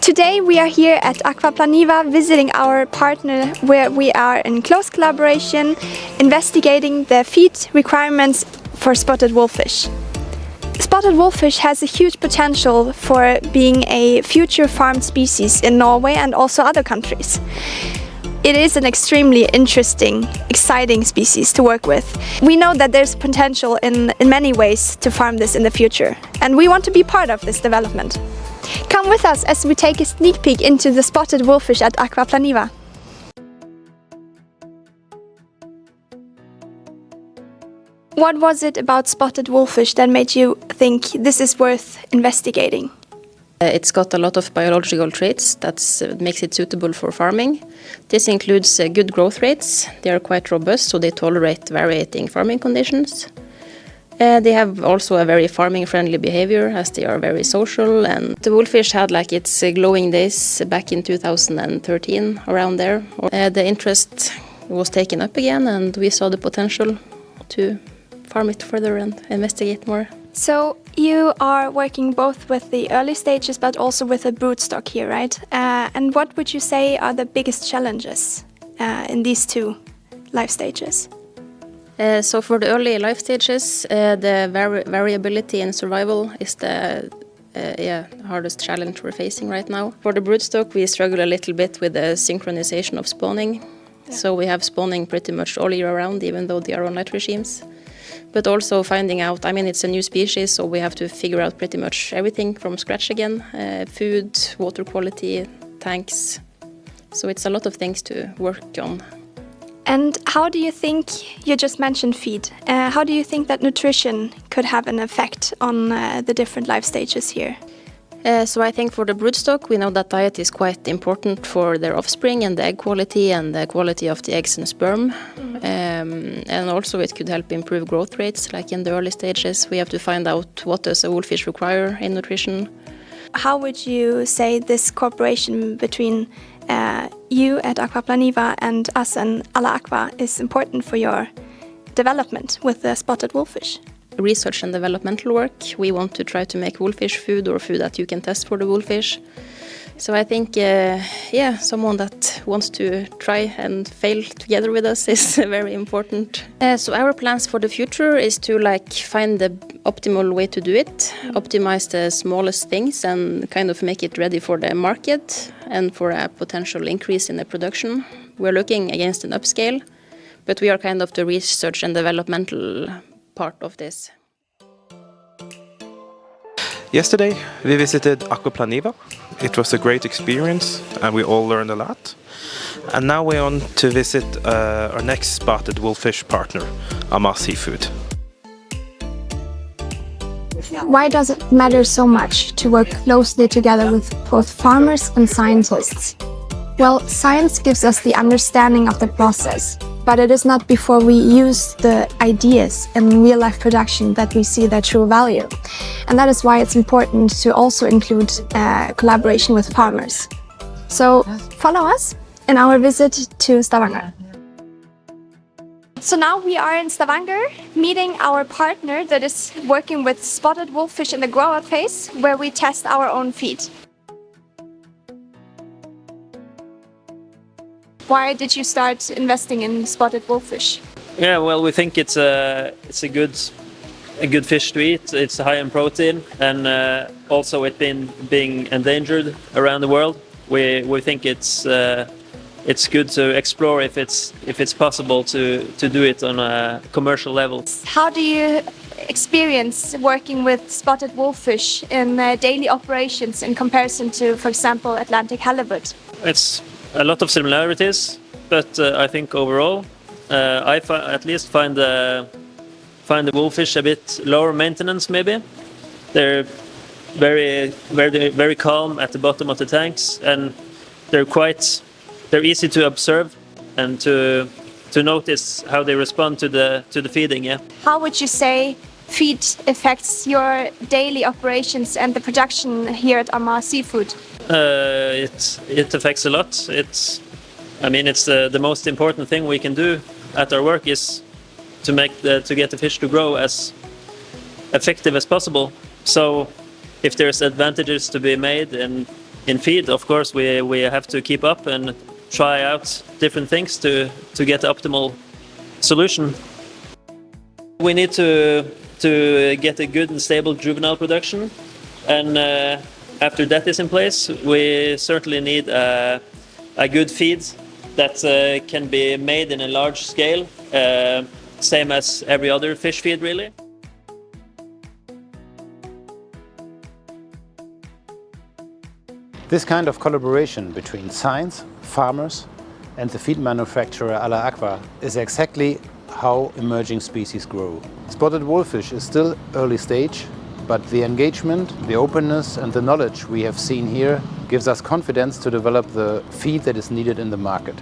Today we are here at Akvaplan-niva visiting our partner where we are in close collaboration investigating the feed requirements for spotted wolffish. Spotted wolffish has a huge potential for being a future farmed species in Norway and also other countries. It is an extremely interesting, exciting species to work with. We know that there's potential in many ways to farm this in the future, and we want to be part of this development. Come with us as we take a sneak peek into the spotted wolffish at Akvaplan-niva. What was it about spotted wolffish that made you think this is worth investigating? It's got a lot of biological traits that makes it suitable for farming. This includes good growth rates. They are quite robust, so they tolerate varying farming conditions. They have also a very farming-friendly behavior, as they are very social. And the wolffish had like its glowing days back in 2013, around there. The interest was taken up again, and we saw the potential to farm it further and investigate more. So you are working both with the early stages but also with a broodstock here, right? And what would you say are the biggest challenges in these two life stages? So for the early life stages, the variability in survival is the hardest challenge we're facing right now. For the broodstock, we struggle a little bit with the synchronization of spawning. Yeah. So we have spawning pretty much all year round, even though they are on light regimes. But also finding out, I mean, it's a new species, so we have to figure out pretty much everything from scratch again. Food, water quality, tanks. So it's a lot of things to work on. And how do you think, you just mentioned feed, how do you think that nutrition could have an effect on the different life stages here? So I think for the broodstock, we know that diet is quite important for their offspring and the egg quality and the quality of the eggs and sperm. And also it could help improve growth rates, like in the early stages. We have to find out what does a wolffish require in nutrition. How would you say this cooperation between you at Akvaplan-niva and us and Alla Aqua is important for your development with the spotted wolffish? Research and developmental work. We want to try to make wolffish food or food that you can test for the wolffish. So I think, someone that wants to try and fail together with us is very important. So our plans for the future is to find the optimal way to do it, optimize the smallest things and kind of make it ready for the market and for a potential increase in the production. We're looking against an upscale, but we are kind of the research and developmental part of this. Yesterday we visited Akvaplan-niva. It was a great experience and we all learned a lot. And now we're on to visit our next spotted wolffish partner, Amar Seafood. Why does it matter so much to work closely together with both farmers and scientists? Well, science gives us the understanding of the process, but it is not before we use the ideas in real-life production that we see their true value. And that is why it's important to also include collaboration with farmers. So follow us in our visit to Stavanger. So now we are in Stavanger, meeting our partner that is working with spotted wolffish in the grow-out phase, where we test our own feed. Why did you start investing in spotted wolffish? Yeah, well, we think it's a good fish to eat. It's high in protein, and also it being endangered around the world. We think it's good to explore if it's possible to do it on a commercial level. How do you experience working with spotted wolffish in daily operations in comparison to, for example, Atlantic halibut? It's a lot of similarities, but I think overall, I at least find the wolffish a bit lower maintenance. Maybe they're very calm at the bottom of the tanks, and they're easy to observe and to notice how they respond to the feeding. Yeah. How would you say feed affects your daily operations and the production here at Amar Seafood? It affects a lot. It's the most important thing we can do at our work is to get the fish to grow as effective as possible. So if there's advantages to be made in in feed, of course, we have to keep up and try out different things to get the optimal solution. We need to get a good and stable juvenile production, and after that is in place, we certainly need a good feed that can be made in a large scale, same as every other fish feed, really. This kind of collaboration between science, farmers and the feed manufacturer a la Aqua is exactly how emerging species grow. Spotted wolffish is still early stage, but the engagement, the openness and the knowledge we have seen here gives us confidence to develop the feed that is needed in the market.